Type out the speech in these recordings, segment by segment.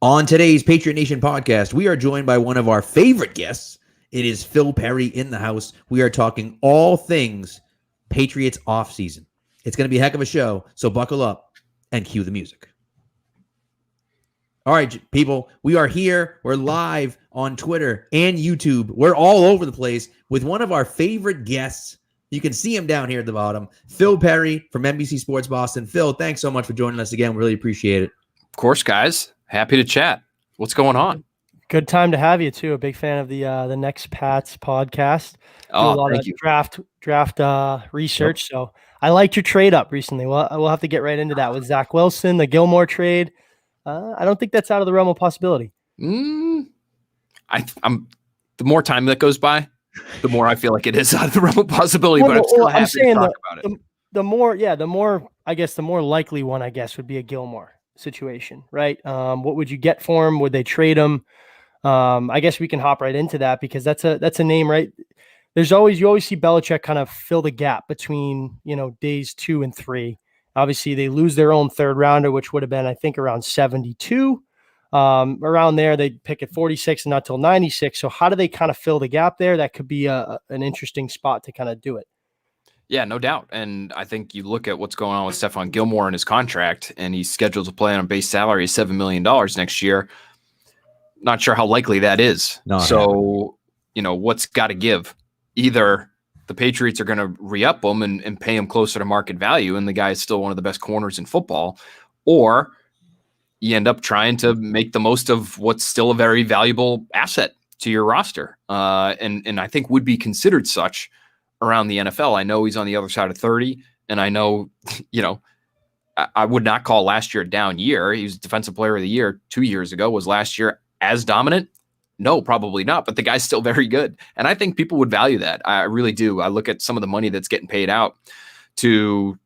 On today's Patriot Nation podcast, we are joined by one of our favorite guests. It is Phil Perry in the house. We are talking all things Patriots offseason. It's going to be a heck of a show, so buckle up and cue the music. All right, people, we are here. We're live on Twitter and YouTube. We're all over the place with one of our favorite guests. You can see him down here at the bottom, Phil Perry from NBC Sports Boston. Phil, thanks so much for joining us again. We really appreciate it. Of course, guys. Happy to chat. What's going on? Good time to have you too. A big fan of the Next Pats podcast. Do a lot of draft research. Yep. So I liked your trade up recently. We'll have to get right into that with Zach Wilson, the Gilmore trade. I don't think that's out of the realm of possibility. I'm the more time that goes by, the more I feel like it is out of the realm of possibility. But I'm still happy to talk about it. The more I guess the more likely one, I guess, would be a Gilmore situation, right? What would you get for him? Would they trade him? I guess we can hop right into that because that's a name, right? You always see Belichick kind of fill the gap between, days 2 and 3. Obviously they lose their own third rounder, which would have been, I think, around 72. Around there, they pick at 46 and not till 96. So how do they kind of fill the gap there? That could be an interesting spot to kind of do it. Yeah, no doubt. And I think you look at what's going on with Stefan Gilmore and his contract, and he's scheduled to play on a base salary of $7 million next year. Not sure how likely that is. So, what's got to give? Either the Patriots are going to re-up him and pay him closer to market value, and the guy is still one of the best corners in football, or you end up trying to make the most of what's still a very valuable asset to your roster. And I think would be considered such around the NFL. I know he's on the other side of 30, and I know, I would not call last year a down year. He was Defensive Player of the Year 2 years ago. Was last year as dominant? No, probably not, but the guy's still very good. And I think people would value that. I really do. I look at some of the money that's getting paid out to,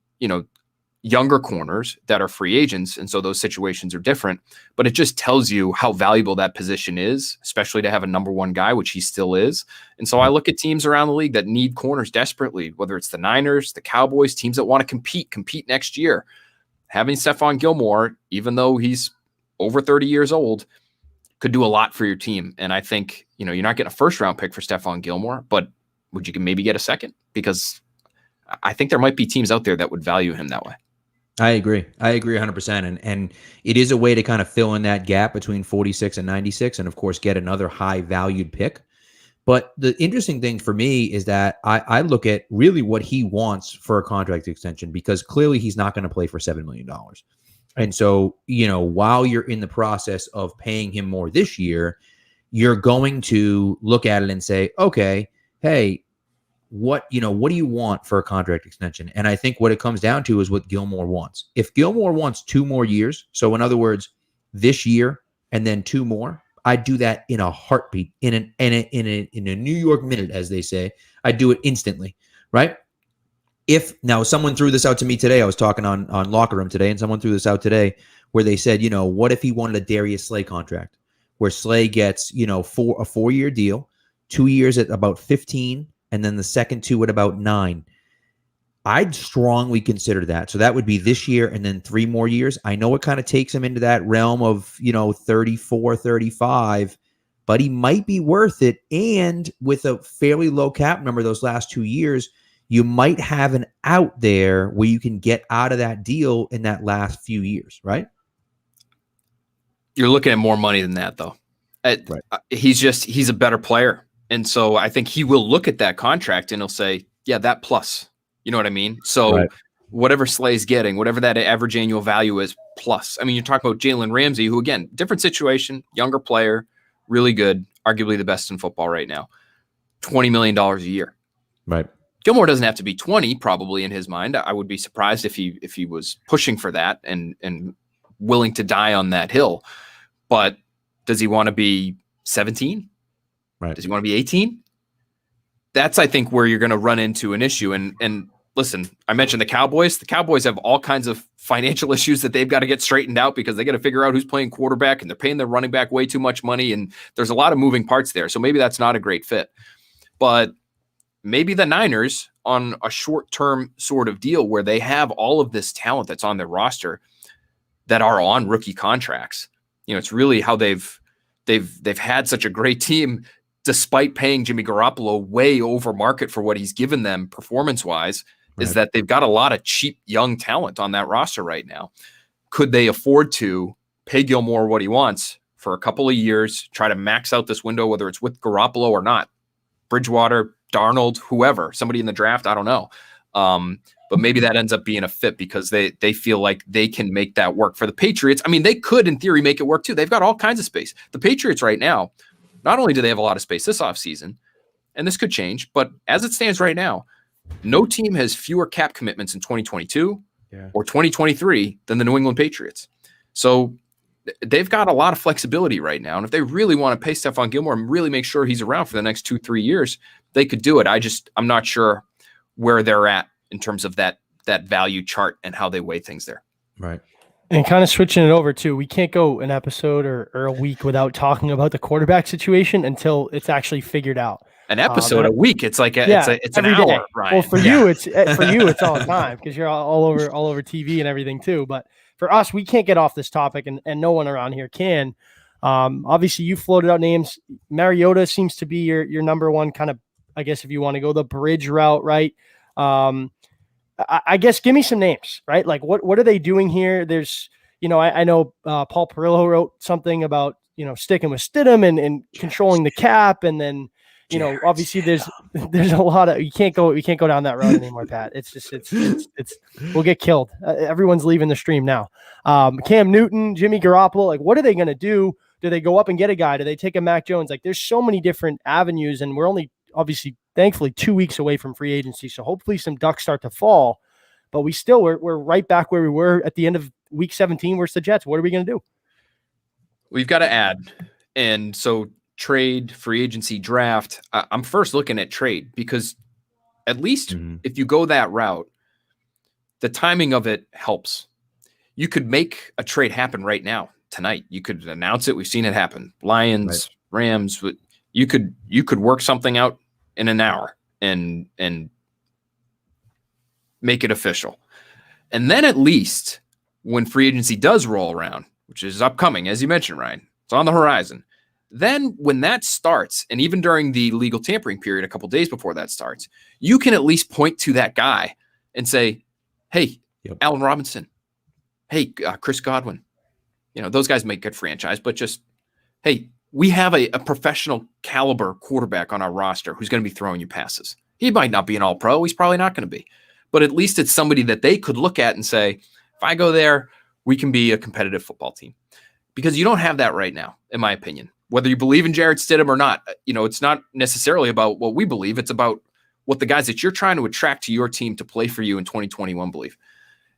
younger corners that are free agents. And so those situations are different, but it just tells you how valuable that position is, especially to have a number one guy, which he still is. And so I look at teams around the league that need corners desperately, whether it's the Niners, the Cowboys, teams that want to compete next year. Having Stefan Gilmore, even though he's over 30 years old, could do a lot for your team. And I think, you're not getting a first round pick for Stefan Gilmore, but would you maybe get a second? Because I think there might be teams out there that would value him that way. I agree 100%. And it is a way to kind of fill in that gap between 46 and 96 and, of course, get another high-valued pick. But the interesting thing for me is that I look at really what he wants for a contract extension, because clearly he's not going to play for $7 million. And so, while you're in the process of paying him more this year, you're going to look at it and say, okay, hey, what do you want for a contract extension? And I think what it comes down to is what Gilmore wants. If Gilmore wants 2 more years, so in other words, this year and then 2 more, I'd do that in a heartbeat, in a New York minute, as they say. I'd do it instantly, right? If now someone threw this out to me today, I was talking on Locker Room today, and someone threw this out today where they said, what if he wanted a Darius Slay contract, where Slay gets, a 4-year deal, 2 years at about 15, and then the second 2 at about 9. I'd strongly consider that. So that would be this year and then 3 more years. I know it kind of takes him into that realm of, 34, 35, but he might be worth it. And with a fairly low cap number those last 2 years, you might have an out there where you can get out of that deal in that last few years, right? You're looking at more money than that, though. Right. He's a better player. And so I think he will look at that contract and he'll say, yeah, that plus, you know what I mean? So right. Whatever Slay's getting, whatever that average annual value is, plus. I mean, you're talking about Jalen Ramsey, who, again, different situation, younger player, really good, arguably the best in football right now. $20 million a year. Right. Gilmore doesn't have to be 20, probably, in his mind. I would be surprised if he was pushing for that and willing to die on that hill. But does he want to be 17? Right. Does he want to be 18? That's, I think, where you're going to run into an issue. And listen, I mentioned the Cowboys. The Cowboys have all kinds of financial issues that they've got to get straightened out because they got to figure out who's playing quarterback, and they're paying their running back way too much money. And there's a lot of moving parts there. So maybe that's not a great fit. But maybe the Niners, on a short-term sort of deal where they have all of this talent that's on their roster that are on rookie contracts, It's really how they've had such a great team despite paying Jimmy Garoppolo way over market for what he's given them performance-wise, is that they've got a lot of cheap young talent on that roster right now. Could they afford to pay Gilmore what he wants for a couple of years, try to max out this window, whether it's with Garoppolo or not? Bridgewater, Darnold, whoever, somebody in the draft, I don't know. But maybe that ends up being a fit because they feel like they can make that work for the Patriots. I mean, they could, in theory, make it work too. They've got all kinds of space. The Patriots right now, not only do they have a lot of space this offseason, and this could change, but as it stands right now, no team has fewer cap commitments in 2022 or 2023 than the New England Patriots. So they've got a lot of flexibility right now. And if they really want to pay Stefan Gilmore and really make sure he's around for the next 2-3 years, they could do it. I'm not sure where they're at in terms of that value chart and how they weigh things there. Right. And kind of switching it over too, we can't go an episode or a week without talking about the quarterback situation until it's actually figured out. An episode a week, it's like it's an hour, day. Ryan. Well, for you, it's all the time because you're all over TV and everything too. But for us, we can't get off this topic, and no one around here can. Obviously, you floated out names. Mariota seems to be your number one kind of, I guess, if you want to go the bridge route, right? I guess give me some names, right? Like what are they doing here? There's, I know Paul Perillo wrote something about, sticking with Stidham and controlling the cap. And then, obviously there's a lot of, you can't go down that road anymore, Pat. It's just, it's we'll get killed. Everyone's leaving the stream now. Cam Newton, Jimmy Garoppolo, like what are they going to do? Do they go up and get a guy? Do they take a Mac Jones? Like there's so many different avenues, and we're only obviously thankfully 2 weeks away from free agency. So hopefully some ducks start to fall, but we're right back where we were at the end of week 17 versus the Jets. What are we going to do? We've got to add. And so trade, free agency, draft. I'm first looking at trade because at least if you go that route, the timing of it helps. You could make a trade happen right now, tonight. You could announce it. We've seen it happen. Lions, Rams. You could work something out in an hour and make it official. And then at least when free agency does roll around, which is upcoming, as you mentioned, Ryan, it's on the horizon. Then when that starts, and even during the legal tampering period, a couple days before that starts, you can at least point to that guy and say, hey, Allen Robinson, hey, Chris Godwin, those guys make good franchise, but just, hey, we have a professional caliber quarterback on our roster who's going to be throwing you passes. He might not be an all-pro. He's probably not going to be. But at least it's somebody that they could look at and say, if I go there, we can be a competitive football team. Because you don't have that right now, in my opinion. Whether you believe in Jarrett Stidham or not, it's not necessarily about what we believe. It's about what the guys that you're trying to attract to your team to play for you in 2021 believe.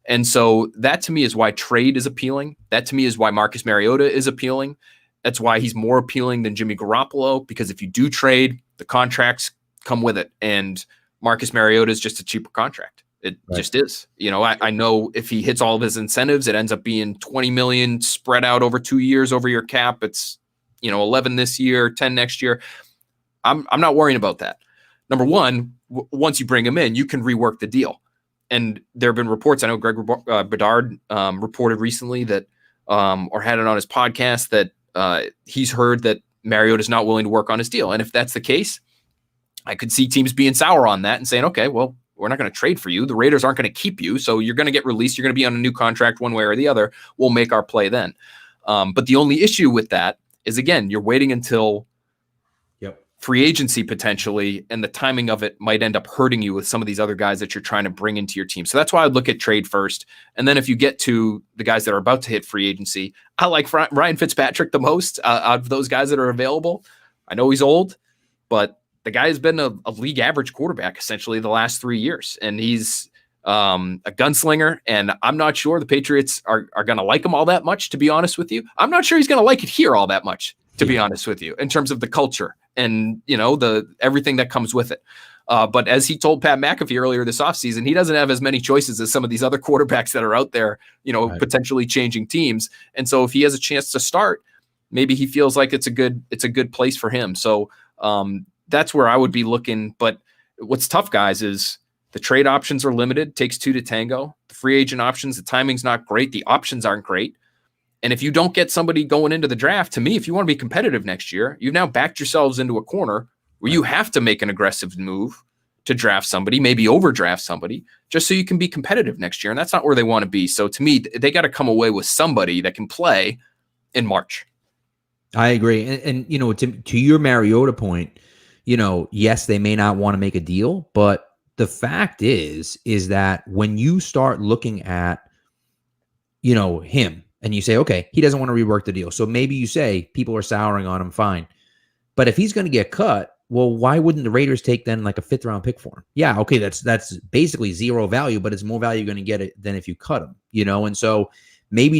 And so that to me is why trade is appealing. That to me is why Marcus Mariota is appealing. That's why he's more appealing than Jimmy Garoppolo, because if you do trade, the contracts come with it. And Marcus Mariota is just a cheaper contract. It just is. I know if he hits all of his incentives, it ends up being $20 million spread out over 2 years over your cap. It's, 11 this year, 10 next year. I'm not worrying about that. Number one, once you bring him in, you can rework the deal. And there have been reports. I know Greg Bedard reported recently that, or had it on his podcast, that he's heard that Mariota is not willing to work on his deal. And if that's the case, I could see teams being sour on that and saying, okay, well, we're not going to trade for you. The Raiders aren't going to keep you. So you're going to get released. You're going to be on a new contract one way or the other. We'll make our play then. But the only issue with that is, again, you're waiting until free agency potentially, and the timing of it might end up hurting you with some of these other guys that you're trying to bring into your team. So that's why I'd look at trade first. And then if you get to the guys that are about to hit free agency, I like Ryan Fitzpatrick the most out of those guys that are available. I know he's old, but the guy has been a league average quarterback essentially the last 3 years. And he's a gunslinger. And I'm not sure the Patriots are going to like him all that much, to be honest with you. I'm not sure he's going to like it here all that much, to be honest with you, in terms of the culture and, the everything that comes with it. But as he told Pat McAfee earlier this offseason, he doesn't have as many choices as some of these other quarterbacks that are out there, potentially changing teams. And so if he has a chance to start, maybe he feels like it's a good place for him. So that's where I would be looking. But what's tough, guys, is the trade options are limited. Takes two to tango. The free agent options, the timing's not great. The options aren't great. And if you don't get somebody going into the draft, to me, if you want to be competitive next year, you've now backed yourselves into a corner where you have to make an aggressive move to draft somebody, maybe overdraft somebody, just so you can be competitive next year. And that's not where they want to be. So to me, they got to come away with somebody that can play in March. I agree. And to your Mariota point, yes, they may not want to make a deal, but the fact is that when you start looking at, him, and you say, okay, he doesn't want to rework the deal. So maybe you say people are souring on him, fine. But if he's going to get cut, well, why wouldn't the Raiders take then like a 5th round pick for him? Yeah, okay, that's basically zero value, but it's more value you're going to get it than if you cut him, And so maybe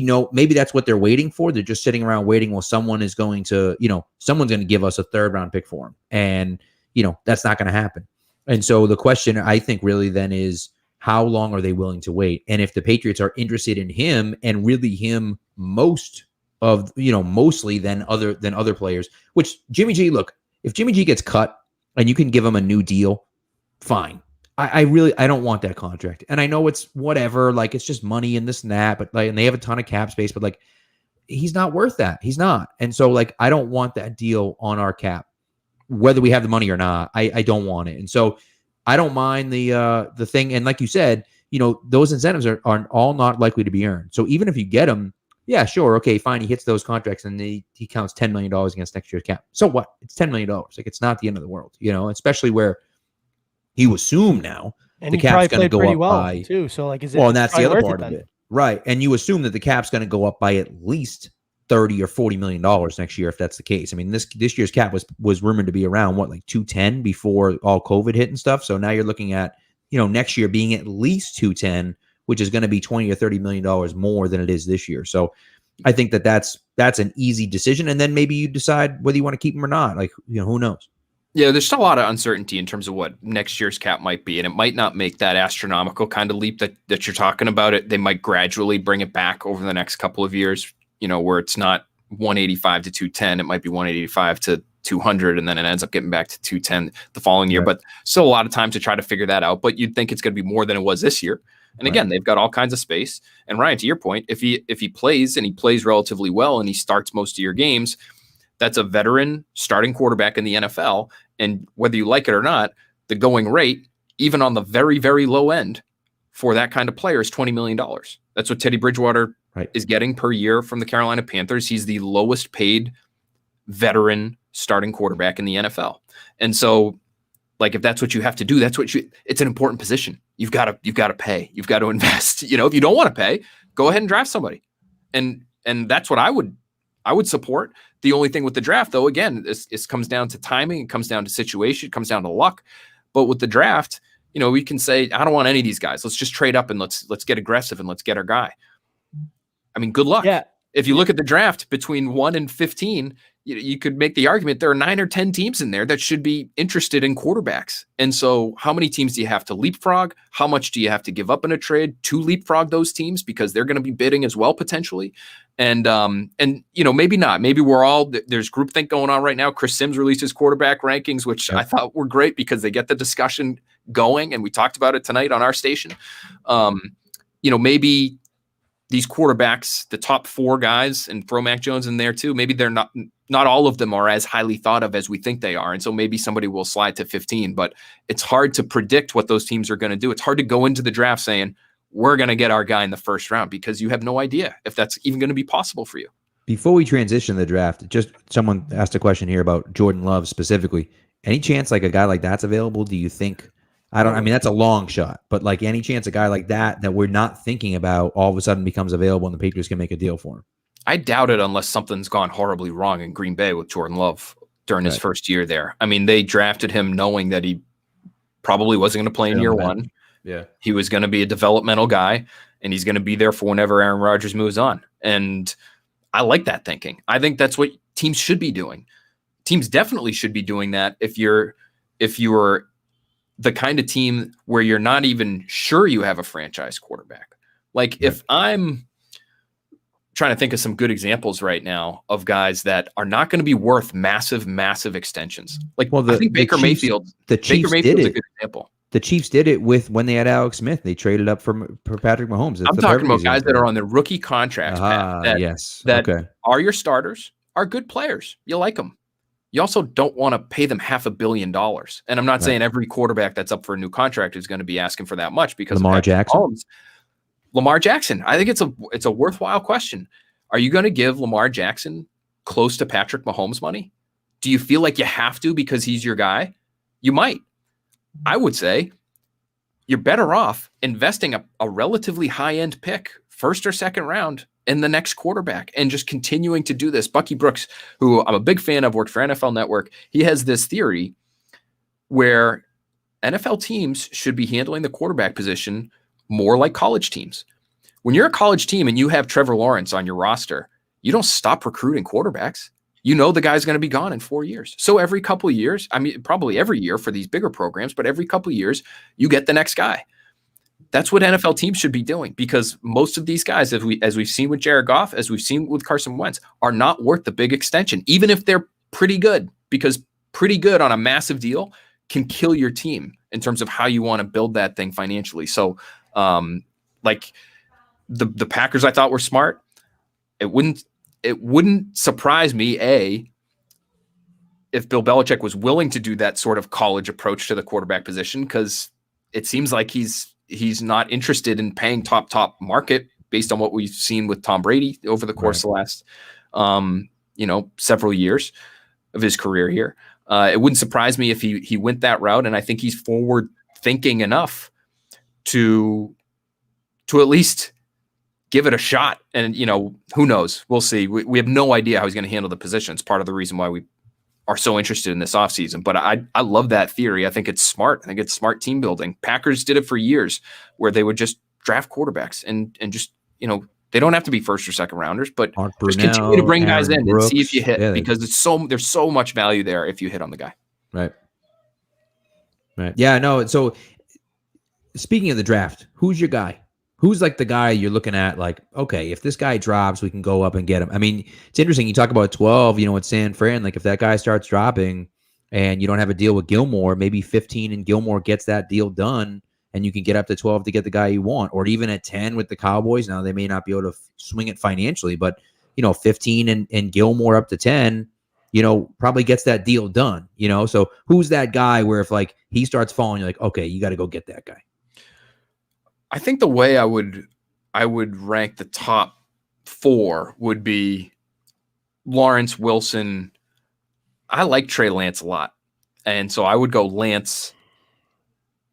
that's what they're waiting for. They're just sitting around waiting. Well, someone is going to, someone's going to give us a 3rd round pick for him. And, that's not going to happen. And so the question I think really then is, how long are they willing to wait? And if the Patriots are interested in him and really him mostly than other players, which Jimmy G, look, if Jimmy G gets cut and you can give him a new deal, fine. I don't want that contract. And I know it's whatever, like it's just money and this and that, but and they have a ton of cap space, but he's not worth that. He's not. And so I don't want that deal on our cap, whether we have the money or not. I don't want it. And so I don't mind the thing. And like you said, those incentives are all not likely to be earned. So even if you get them, yeah, sure. Okay, fine. He hits those contracts and he counts $10 million against next year's cap. So what? It's $10 million. It's not the end of the world, especially where you assume now and the cap's going to go up well by too. So is it? Well, and that's the other part of it. Right. And you assume that the cap's going to go up by at least $30 or $40 million next year, if that's the case. I mean, this year's cap was rumored to be around 210 before all COVID hit and stuff. So now you're looking at, next year being at least 210, which is going to be $20 or $30 million more than it is this year. So I think that's an easy decision. And then maybe you decide whether you want to keep him or not. Who knows? Yeah, there's still a lot of uncertainty in terms of what next year's cap might be, and it might not make that astronomical kind of leap that you're talking about. They might gradually bring it back over the next couple of years, where it's not 185 to 210, it might be 185 to 200, and then it ends up getting back to 210 the following year. Right. But still a lot of time to try to figure that out. But you'd think it's going to be more than it was this year. And again, they've got all kinds of space. And Ryan, to your point, if he plays and he plays relatively well and he starts most of your games, that's a veteran starting quarterback in the NFL. And whether you like it or not, the going rate, even on the very, very low end for that kind of player, is $20 million. That's what Teddy Bridgewater is getting per year from the Carolina Panthers. He's the lowest paid veteran starting quarterback in the NFL. And so, if that's what you have to do, it's an important position. You've got to pay. You've got to invest. If you don't want to pay, go ahead and draft somebody. And that's what I would support. The only thing with the draft, though, again, it comes down to timing. It comes down to situation. It comes down to luck. But with the draft, we can say, I don't want any of these guys. Let's just trade up and let's get aggressive and let's get our guy. I mean, good luck. Yeah. If you look at the draft between 1 and 15, you could make the argument there are 9 or 10 teams in there that should be interested in quarterbacks. And so how many teams do you have to leapfrog? How much do you have to give up in a trade to leapfrog those teams? Because they're going to be bidding as well, potentially. And maybe not. Maybe there's groupthink going on right now. Chris Sims released his quarterback rankings, which I thought were great because they get the discussion going. And we talked about it tonight on our station. Maybe these quarterbacks, the top 4 guys, and throw Mac Jones in there too, maybe they're not all of them are as highly thought of as we think they are. And so maybe somebody will slide to 15, but it's hard to predict what those teams are going to do. It's hard to go into the draft saying, we're going to get our guy in the first round, because you have no idea if that's even going to be possible for you. Before we transition to the draft, just someone asked a question here about Jordan Love specifically. Any chance a guy like that's available? Do you think? I mean, that's a long shot, but any chance a guy like that we're not thinking about all of a sudden becomes available and the Patriots can make a deal for him? I doubt it unless something's gone horribly wrong in Green Bay with Jordan Love during his first year there. I mean, they drafted him knowing that he probably wasn't going to play in year one. Yeah. He was going to be a developmental guy, and he's going to be there for whenever Aaron Rodgers moves on. And I like that thinking. I think that's what teams should be doing. Teams definitely should be doing that if you're the kind of team where you're not even sure you have a franchise quarterback. If I'm trying to think of some good examples right now of guys that are not going to be worth massive, massive extensions. I think Baker Mayfield. The Chiefs Baker Mayfield's a good example. The Chiefs did it with when they had Alex Smith. They traded up for Patrick Mahomes. I'm talking about guys that are on the rookie contracts, Pat, that are your starters, are good players. You like them. You also don't want to pay them $500 million. And I'm not saying every quarterback that's up for a new contract is going to be asking for that much because Lamar Jackson. Lamar Jackson. I think it's a worthwhile question. Are you going to give Lamar Jackson close to Patrick Mahomes money? Do you feel like you have to because he's your guy? You might. I would say you're better off investing a relatively high-end pick, first or second round, in the next quarterback and just continuing to do this. Bucky Brooks, who I'm a big fan of, worked for NFL Network. He has this theory where NFL teams should be handling the quarterback position more like college teams. When you're a college team and you have Trevor Lawrence on your roster, you don't stop recruiting quarterbacks. You know the guy's going to be gone in 4 years. So every couple of years, I mean, probably every year for these bigger programs, but every couple of years, you get the next guy. That's what NFL teams should be doing, because most of these guys, as we've seen with Jared Goff, as we've seen with Carson Wentz, are not worth the big extension, even if they're pretty good, because pretty good on a massive deal can kill your team in terms of how you want to build that thing financially. So like the Packers, I thought were smart. It wouldn't surprise me, if Bill Belichick was willing to do that sort of college approach to the quarterback position, because it seems like he's not interested in paying top market based on what we've seen with Tom Brady over the course of the last, several years of his career here. It wouldn't surprise me if he went that route. And I think he's forward thinking enough to at least give it a shot. And, who knows? We'll see. We have no idea how he's going to handle the position. It's part of the reason why we are so interested in this offseason. But I love that theory. I think it's smart. I think it's smart team building. Packers did it for years, where they would just draft quarterbacks and just, they don't have to be first or second rounders, but just continue to bring guys in and see if you hit, because there's so much value there if you hit on the guy. Right. Yeah, no. So speaking of the draft, who's your guy? Who's like the guy you're looking at, like, okay, if this guy drops, we can go up and get him? I mean, it's interesting. You talk about 12, with San Fran. Like, if that guy starts dropping and you don't have a deal with Gilmore, maybe 15 and Gilmore gets that deal done and you can get up to 12 to get the guy you want, or even at 10 with the Cowboys. Now, they may not be able to swing it financially, but, 15 and Gilmore up to 10, probably gets that deal done, So who's that guy where if, like, he starts falling, you're like, okay, you got to go get that guy? I think the way I would rank the top 4 would be Lawrence, Wilson. I like Trey Lance a lot. And so I would go Lance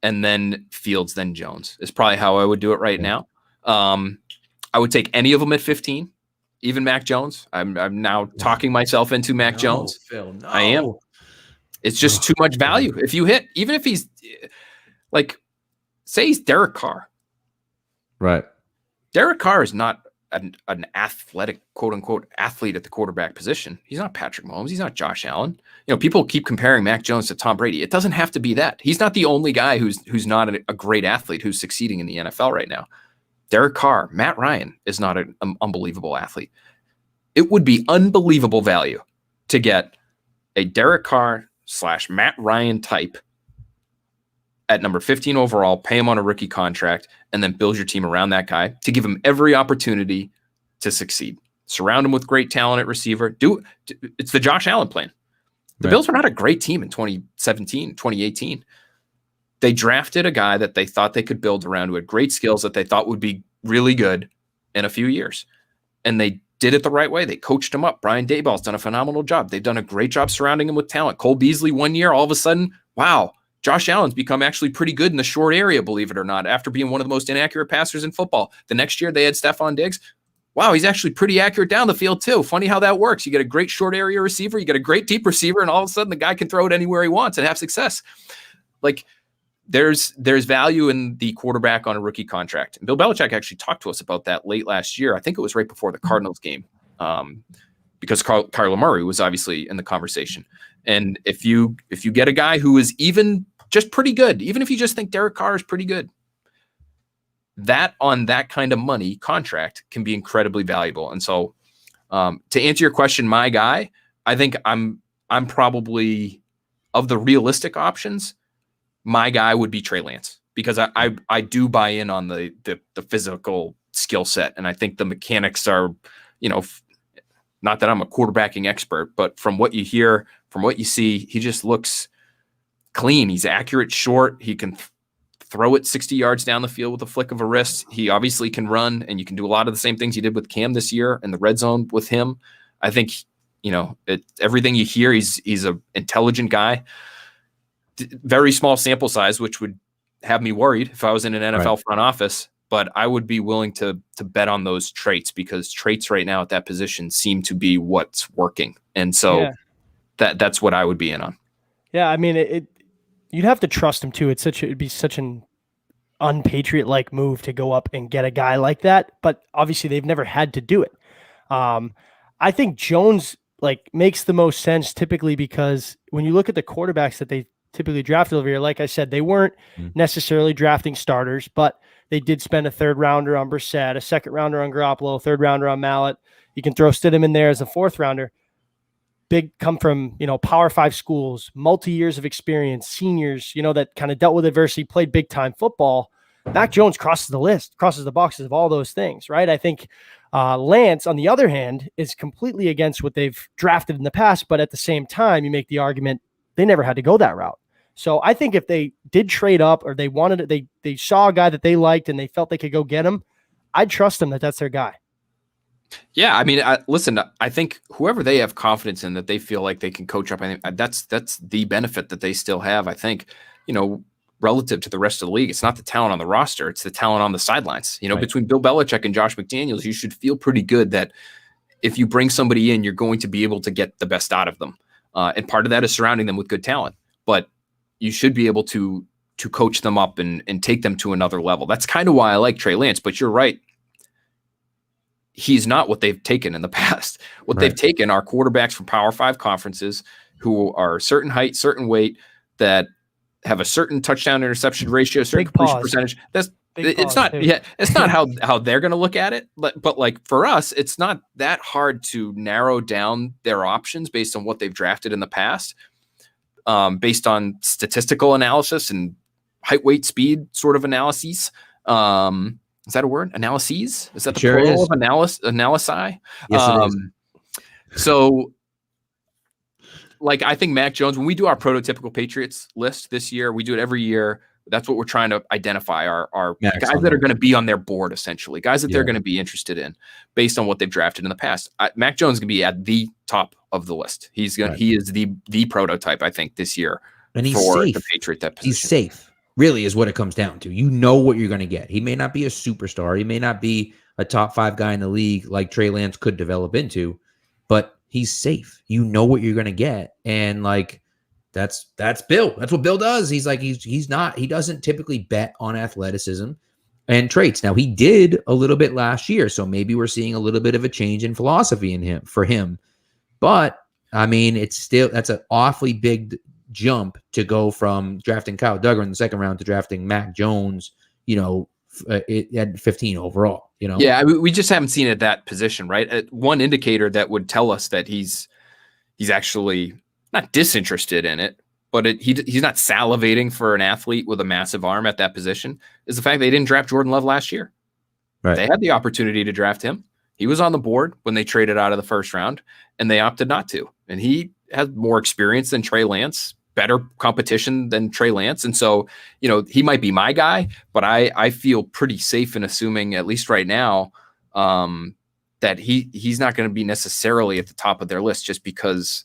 and then Fields, then Jones is probably how I would do it right now. I would take any of them at 15, even Mac Jones. I'm now talking myself into Mac Jones. Phil, no. I am. It's just too much value. If you hit, even if he's like, say he's Derek Carr. Right. Derek Carr is not an athletic, quote unquote, athlete at the quarterback position. He's not Patrick Mahomes. He's not Josh Allen. People keep comparing Mac Jones to Tom Brady. It doesn't have to be that. He's not the only guy who's not a great athlete who's succeeding in the NFL right now. Derek Carr, Matt Ryan is not an unbelievable athlete. It would be unbelievable value to get a Derek Carr / Matt Ryan type at number 15 overall, pay him on a rookie contract, and then build your team around that guy to give him every opportunity to succeed. Surround him with great talent at receiver. It's the Josh Allen plan. The Bills were not a great team in 2017, 2018. They drafted a guy that they thought they could build around, who had great skills that they thought would be really good in a few years. And they did it the right way. They coached him up. Brian Daboll's done a phenomenal job. They've done a great job surrounding him with talent. Cole Beasley 1 year, all of a sudden, wow, Josh Allen's become actually pretty good in the short area, believe it or not, after being one of the most inaccurate passers in football. The next year they had Stefan Diggs. Wow, he's actually pretty accurate down the field too. Funny how that works. You get a great short area receiver, you get a great deep receiver, and all of a sudden the guy can throw it anywhere he wants and have success. Like, there's value in the quarterback on a rookie contract. And Bill Belichick actually talked to us about that late last year. I think it was right before the Cardinals game, because Kyler Murray was obviously in the conversation. And if you get a guy who is even just pretty good, even if you just think Derek Carr is pretty good, that on that kind of money contract can be incredibly valuable. And so to answer your question, my guy, I think I'm probably, of the realistic options, my guy would be Trey Lance, because I do buy in on the physical skill set. And I think the mechanics are, not that I'm a quarterbacking expert, but from what you hear, from what you see, he just looks clean. He's accurate, short. He can throw it 60 yards down the field with a flick of a wrist. He obviously can run, and you can do a lot of the same things you did with Cam this year in the red zone with him. I think, everything you hear, he's an intelligent guy. Very small sample size, which would have me worried if I was in an NFL front office, but I would be willing to bet on those traits, because traits right now at that position seem to be what's working. And so that's what I would be in on. Yeah. I mean, you'd have to trust him too. It'd be such an unpatriot-like move to go up and get a guy like that, but obviously they've never had to do it. I think Jones makes the most sense typically, because when you look at the quarterbacks that they typically drafted over here, like I said, they weren't necessarily drafting starters, but they did spend a 3rd rounder on Brissett, a 2nd rounder on Garoppolo, 3rd rounder on Mallett. You can throw Stidham in there as a 4th rounder. Big come from, Power 5 schools, multi-years of experience, seniors, that kind of dealt with adversity, played big time football. Mac Jones crosses the list, crosses the boxes of all those things, right? I think Lance, on the other hand, is completely against what they've drafted in the past, but at the same time, you make the argument they never had to go that route. So I think if they did trade up, or they wanted it, they saw a guy that they liked and they felt they could go get him, I'd trust them that that's their guy. Yeah, I mean, listen, I think whoever they have confidence in, that they feel like they can coach up, I think that's the benefit that they still have. I think, relative to the rest of the league, it's not the talent on the roster, it's the talent on the sidelines. Between Bill Belichick and Josh McDaniels, you should feel pretty good that if you bring somebody in, you're going to be able to get the best out of them. And part of that is surrounding them with good talent, but you should be able to coach them up and take them to another level. That's kind of why I like Trey Lance, but you're right. He's not what they've taken in the past. What they've taken are quarterbacks from Power 5 conferences who are certain height, certain weight, that have a certain touchdown interception ratio, certain completion percentage. It's not how they're going to look at it. But like for us, it's not that hard to narrow down their options based on what they've drafted in the past, based on statistical analysis and height, weight, speed sort of analyses. Is that a word? Analyses? Is that the plural of analysi? Yes, it is. So, I think Mac Jones, when we do our prototypical Patriots list this year, we do it every year. That's what we're trying to identify, our guys that are going to be on their board, essentially, guys that they're going to be interested in based on what they've drafted in the past. Mac Jones is going to be at the top of the list. He is the prototype, I think, this year, and he's for safe. The Patriot that position. He's safe. Really is what it comes down to. You know what you're going to get. He may not be a superstar. He may not be a top 5 guy in the league like Trey Lance could develop into, but he's safe. You know what you're going to get. And that's Bill. That's what Bill does. He doesn't typically bet on athleticism and traits. Now he did a little bit last year. So maybe we're seeing a little bit of a change in philosophy for him. But I mean, that's an awfully big jump to go from drafting Kyle Duggar in the 2nd round to drafting Mac Jones, at 15 overall, Yeah, we just haven't seen it at that position, right? One indicator that would tell us that he's actually not disinterested in it, but he's not salivating for an athlete with a massive arm at that position, is the fact they didn't draft Jordan Love last year. Right. They had the opportunity to draft him. He was on the board when they traded out of the 1st round, and they opted not to. And he has more experience than Trey Lance, better competition than Trey Lance. And so, he might be my guy, but I feel pretty safe in assuming, at least right now, that he's not going to be necessarily at the top of their list, just because,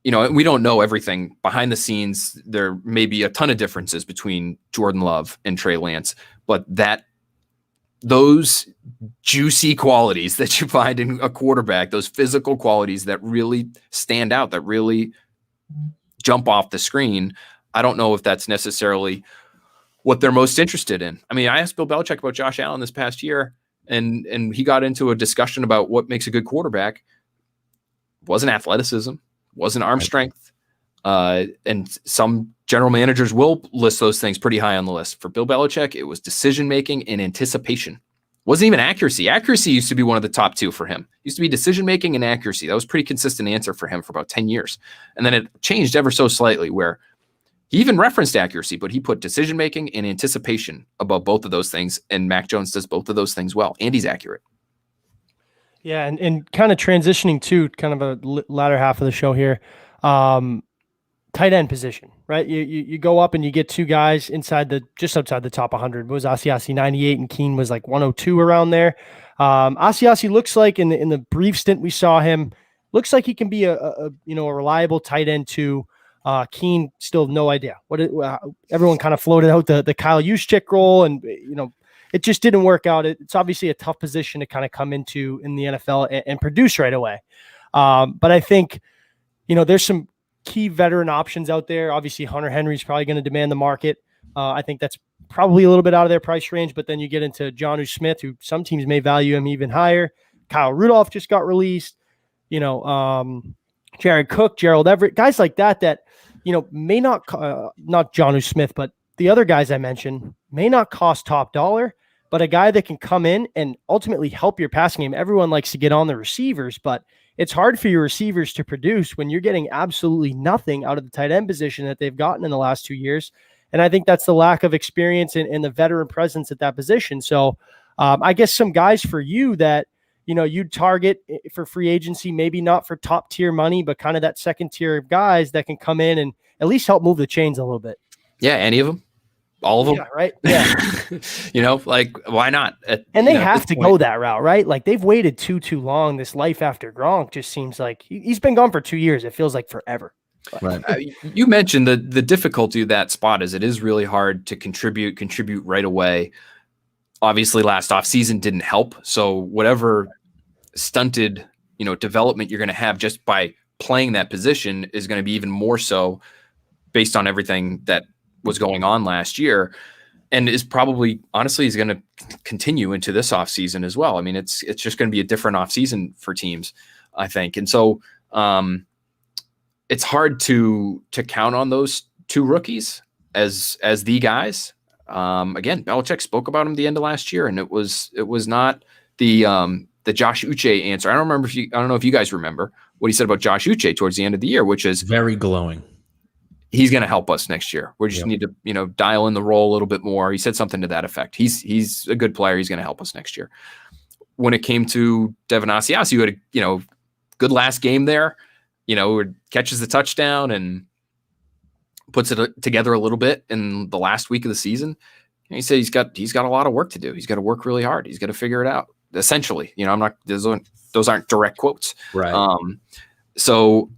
we don't know everything behind the scenes. There may be a ton of differences between Jordan Love and Trey Lance, but those juicy qualities that you find in a quarterback, those physical qualities that really stand out, that really jump off the screen, I don't know if that's necessarily what they're most interested in. I mean, I asked Bill Belichick about Josh Allen this past year, and he got into a discussion about what makes a good quarterback. It wasn't athleticism, wasn't arm strength. And some general managers will list those things pretty high on the list. For Bill Belichick, it was decision-making and anticipation. Wasn't even accuracy. Accuracy used to be one of the top 2 for him. Used to be decision-making and accuracy. That was a pretty consistent answer for him for about 10 years. And then it changed ever so slightly, where He even referenced accuracy, but he put decision-making and anticipation above both of those things. And Mac Jones does both of those things well, and he's accurate. Yeah. And kind of transitioning to kind of a latter half of the show here. Tight end position, right? You go up and you get two guys just outside the top 100. It was Asiasi 98 and Keene was like 102 around there. Asiasi looks like in the brief stint we saw him, looks like he can be a reliable tight end too. Keene, still no idea everyone kind of floated out the Kyle Juszczyk role, and it just didn't work out. It's obviously a tough position to kind of come into in the NFL and produce right away. But I think there's some key veteran options out there. Obviously, Hunter Henry's probably going to demand the market. I think that's probably a little bit out of their price range, but then you get into Jonnu Smith, who some teams may value him even higher. Kyle Rudolph just got released. Jared Cook, Gerald Everett, guys like that may not Jonnu Smith, but the other guys I mentioned may not cost top dollar, but a guy that can come in and ultimately help your passing game. Everyone likes to get on the receivers, but it's hard for your receivers to produce when you're getting absolutely nothing out of the tight end position that they've gotten in the last 2 years. And I think that's the lack of experience and the veteran presence at that position. So I guess some guys for you that, you'd target for free agency, maybe not for top tier money, but kind of that second tier of guys that can come in and at least help move the chains a little bit. Yeah. Any of them? All of them? Yeah, right. Yeah. Why not? And they have to go that route, right? Like they've waited too long. This life after Gronk just seems like he's been gone for 2 years. It feels like forever. Right. You mentioned the difficulty of that spot is it is really hard to contribute right away. Obviously last offseason didn't help. So whatever stunted, development you're going to have just by playing that position is going to be even more so based on everything that was going on last year, and is probably honestly is going to continue into this offseason as well. I mean, it's just going to be a different offseason for teams, I think. And so it's hard to count on those two rookies as the guys. Again, Belichick spoke about him the end of last year, and it was not the Josh Uche answer. I don't know if you guys remember what he said about Josh Uche towards the end of the year, which is very glowing. He's going to help us next year. We just need to, dial in the role a little bit more. He said something to that effect. He's a good player. He's going to help us next year. When it came to Devin Asiasi, who had a, good last game there, catches the touchdown and puts it together a little bit in the last week of the season. And he said he's got a lot of work to do. He's got to work really hard. He's got to figure it out. Essentially, I'm not, those aren't direct quotes. Right. So,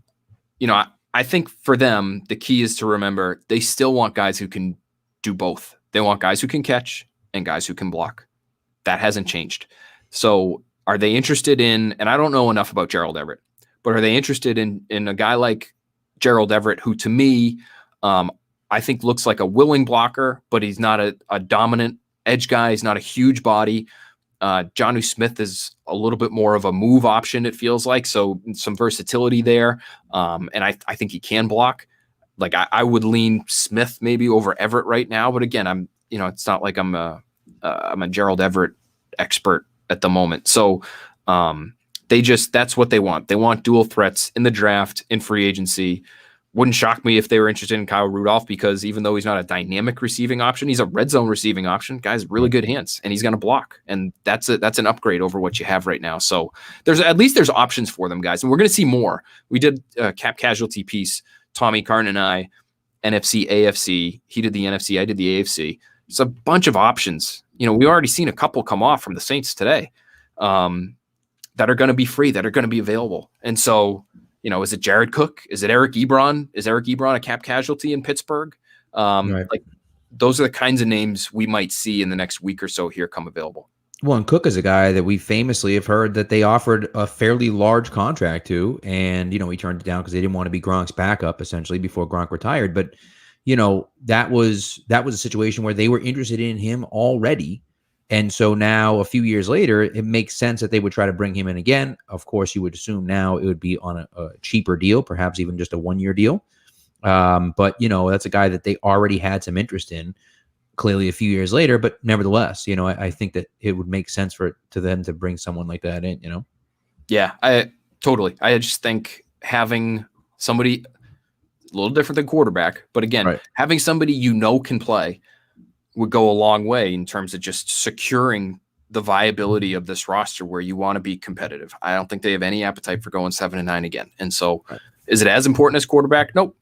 I think for them, the key is to remember they still want guys who can do both. They want guys who can catch and guys who can block. That hasn't changed. So are they interested in, and I don't know enough about Gerald Everett, but are they interested in a guy like Gerald Everett, who to me, I think looks like a willing blocker, but he's not a dominant edge guy. He's not a huge body. Jonnu Smith is a little bit more of a move option, it feels like. So some versatility there. And I think he can block. Like I would lean Smith maybe over Everett right now. But again, it's not like I'm a Gerald Everett expert at the moment. So that's what they want. They want dual threats in the draft, in free agency. Wouldn't shock me if they were interested in Kyle Rudolph, because even though he's not a dynamic receiving option, he's a red zone receiving option. Guy's really good hands, and he's going to block. And that's an upgrade over what you have right now. So there's options for them, guys. And we're going to see more. We did a cap casualty piece, Tommy Karn and I, NFC, AFC. He did the NFC, I did the AFC. It's a bunch of options. We've already seen a couple come off from the Saints today that are going to be free, that are going to be available. And so, is it Jared Cook? Is it Eric Ebron? Is Eric Ebron a cap casualty in Pittsburgh? Right. Like those are the kinds of names we might see in the next week or so here come available. Well, and Cook is a guy that we famously have heard that they offered a fairly large contract to, and he turned it down because they didn't want to be Gronk's backup essentially before Gronk retired. But that was a situation where they were interested in him already. And so now, a few years later, it makes sense that they would try to bring him in again. Of course, you would assume now it would be on a cheaper deal, perhaps even just a 1-year deal. But, that's a guy that they already had some interest in, clearly a few years later. But nevertheless, I think that it would make sense to them to bring someone like that in, Yeah, I totally. I just think having somebody a little different than quarterback. But again, having somebody can play would go a long way in terms of just securing the viability of this roster where you want to be competitive. I don't think they have any appetite for going 7-9 again. And so is it as important as quarterback? Nope.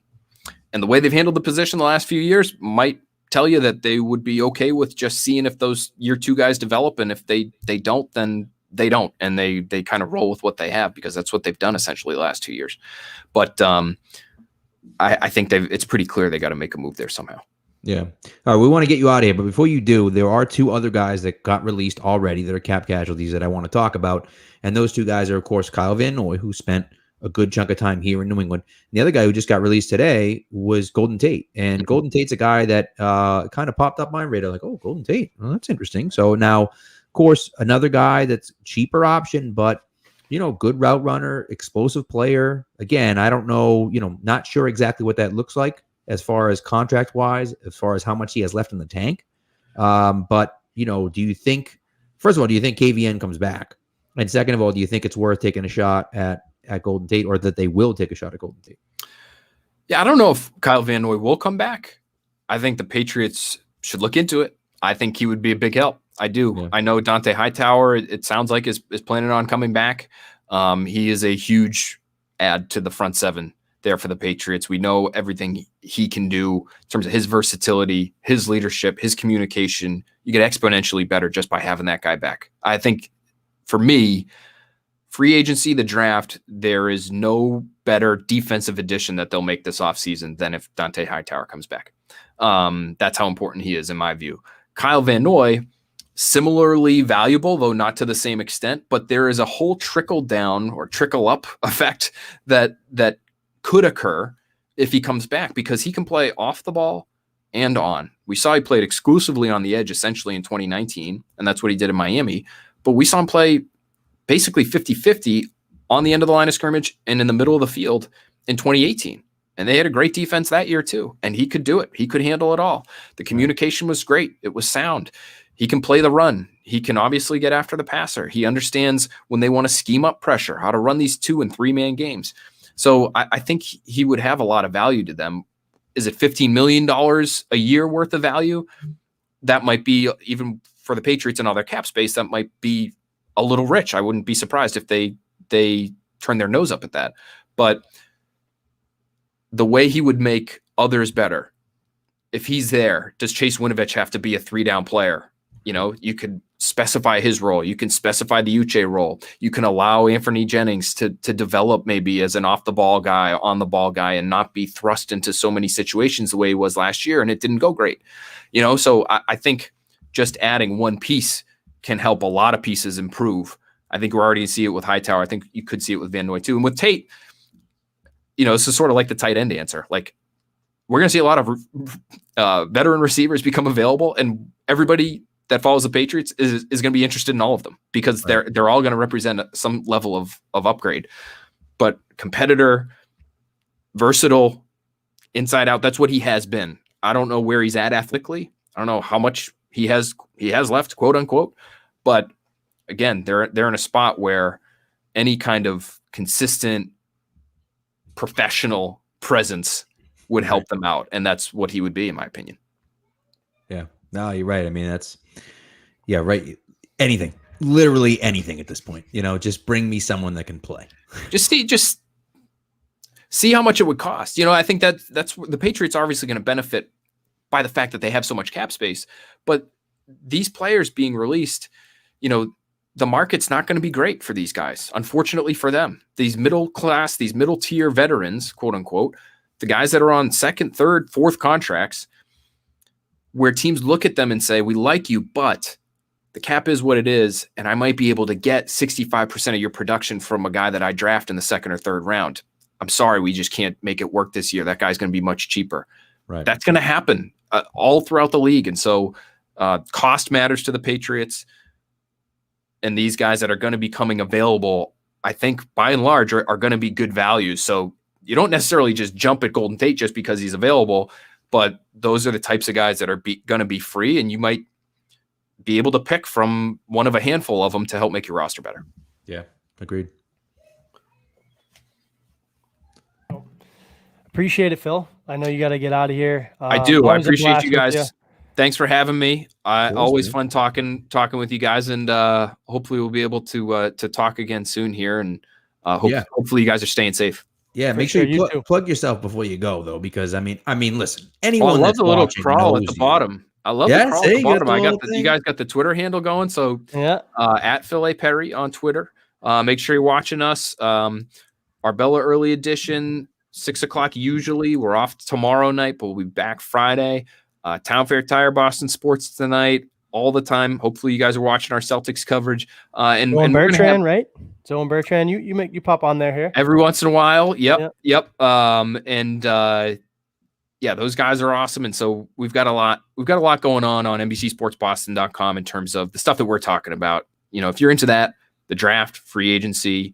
And the way they've handled the position the last few years might tell you that they would be okay with just seeing if those year 2 guys develop. And if they don't, then they don't. And they kind of roll with what they have because that's what they've done essentially the last 2 years. But I think it's pretty clear they got to make a move there somehow. Yeah. All right. We want to get you out of here. But before you do, there are 2 other guys that got released already that are cap casualties that I want to talk about. And those 2 guys are, of course, Kyle Van Noy, who spent a good chunk of time here in New England. And the other guy who just got released today was Golden Tate. And Golden Tate's a guy that kind of popped up my radar like, oh, Golden Tate. Well, that's interesting. So now, of course, another guy that's cheaper option, but, good route runner, explosive player. Again, I don't know, not sure exactly what that looks like as far as contract wise, as far as how much he has left in the tank. But, do you think, first of all, do you think KVN comes back? And second of all, do you think it's worth taking a shot at Golden Tate, or that they will take a shot at Golden Tate? Yeah, I don't know if Kyle Van Noy will come back. I think the Patriots should look into it. I think he would be a big help. I do. Yeah. I know Dante Hightower, it sounds like, is planning on coming back. He is a huge add to the front 7 there for the Patriots. We know everything he can do in terms of his versatility, his leadership, his communication. You get exponentially better just by having that guy back. I think for me, free agency, the draft, there is no better defensive addition that they'll make this offseason than if Dante Hightower comes back. That's how important he is in my view. Kyle Van Noy, similarly valuable, though not to the same extent, but there is a whole trickle down or trickle up effect that could occur if he comes back, because he can play off the ball and on. We saw he played exclusively on the edge essentially in 2019, and that's what he did in Miami. But we saw him play basically 50-50 on the end of the line of scrimmage and in the middle of the field in 2018. And they had a great defense that year too. And he could do it. He could handle it all. The communication was great. It was sound. He can play the run. He can obviously get after the passer. He understands when they want to scheme up pressure, how to run these 2- and 3-man games. So I think he would have a lot of value to them. Is it $15 million a year worth of value? That might be, even for the Patriots and all their cap space, that might be a little rich. I wouldn't be surprised if they turn their nose up at that. But the way he would make others better, if he's there, does Chase Winovich have to be a 3-down player? You could specify his role. You can specify the Uche role. You can allow Anthony Jennings to develop maybe as an off-the-ball guy, on-the-ball guy, and not be thrust into so many situations the way he was last year, and it didn't go great. So I think just adding one piece can help a lot of pieces improve. I think we're already see it with Hightower. I think you could see it with Van Noy too. And with Tate, this is sort of like the tight end answer. Like, we're going to see a lot of veteran receivers become available, and everybody that follows the Patriots is going to be interested in all of them, because they're all going to represent some level of upgrade. But competitor, versatile, inside out, that's what he has been. I don't know where he's at athletically. I don't know how much he has left, quote unquote. But again, they're in a spot where any kind of consistent professional presence would help them out, and that's what he would be, in my opinion. Yeah, no, you're right. I mean, right. Anything, literally anything at this point. Just bring me someone that can play. Just see how much it would cost. I think that's the Patriots are obviously going to benefit by the fact that they have so much cap space, but these players being released, the market's not going to be great for these guys. Unfortunately for them, these middle class, these middle tier veterans, quote unquote, the guys that are on 2nd, 3rd, 4th contracts, where teams look at them and say, we like you, but the cap is what it is, and I might be able to get 65% of your production from a guy that I draft in the 2nd or 3rd round. I'm sorry, we just can't make it work this year. That guy's going to be much cheaper. Right. That's going to happen all throughout the league. And so cost matters to the Patriots, and these guys that are going to be coming available, I think by and large are going to be good values. So you don't necessarily just jump at Golden Tate just because he's available, but those are the types of guys that are going to be free, and you might be able to pick from one of a handful of them to help make your roster better. Yeah, agreed. Appreciate it, Phil. I know you got to get out of here. I do. I appreciate you guys. You. Thanks for having me. Always fun talking with you guys, and hopefully we'll be able to talk again soon here. And hopefully you guys are staying safe. Yeah, make sure you plug yourself before you go, though, because I mean, listen, anyone. I love the little crawl at the bottom. I love the crawl at the bottom. You guys got the Twitter handle going, so at Phil A. Perry on Twitter. Make sure you're watching us. Arbella Early Edition, 6 o'clock usually. We're off tomorrow night, but we'll be back Friday. Town Fair Tire, Boston Sports tonight, all the time. Hopefully you guys are watching our Celtics coverage. And Bertrand, right? Zoe and Bertrand, you pop on there here every once in a while. Yep. Those guys are awesome. And so we've got a lot going on NBCSportsBoston.com in terms of the stuff that we're talking about. You know, if you're into that, the draft, free agency,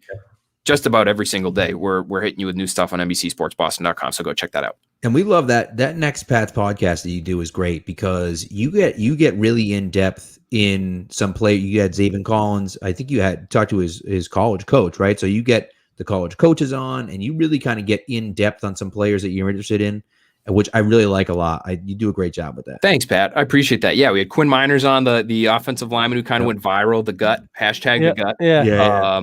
just about every single day, we're hitting you with new stuff on NBCSportsBoston.com. So go check that out. And we love that next Pat's podcast that you do is great because you get really in depth in some play. You had Zaven Collins. I think you had talked to his college coach, right? So you get the college coaches on, and you really kind of get in depth on some players that you're interested in, which I really like a lot. You do a great job with that. Thanks, Pat. I appreciate that. Yeah, we had Quinn Miners on, the offensive lineman who kind of went viral. The gut hashtag. The gut. Yeah.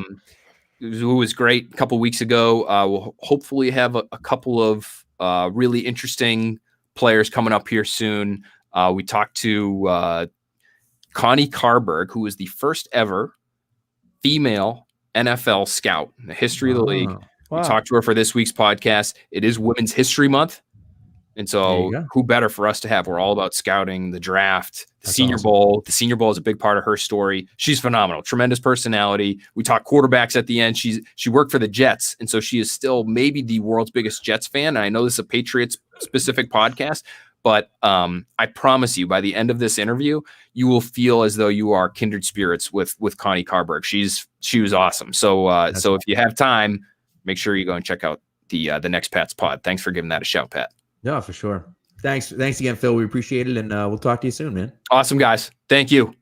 Who was great a couple weeks ago. We'll hopefully have a couple of really interesting players coming up here soon. We talked to Connie Carberg, who was the first ever female NFL scout in the history of the league. Wow. We talked to her for this week's podcast. It is Women's History Month. And so who better for us to have? We're all about scouting, the draft, the Senior Bowl. The Senior Bowl is a big part of her story. She's phenomenal, tremendous personality. We talk quarterbacks at the end. She worked for the Jets, and so she is still maybe the world's biggest Jets fan. And I know this is a Patriots specific podcast, but I promise you, by the end of this interview, you will feel as though you are kindred spirits with Connie Carberg. She was awesome. So if you have time, make sure you go and check out the next Pat's pod. Thanks for giving that a shout, Pat. No, for sure. Thanks again, Phil. We appreciate it, and we'll talk to you soon, man. Awesome, guys. Thank you.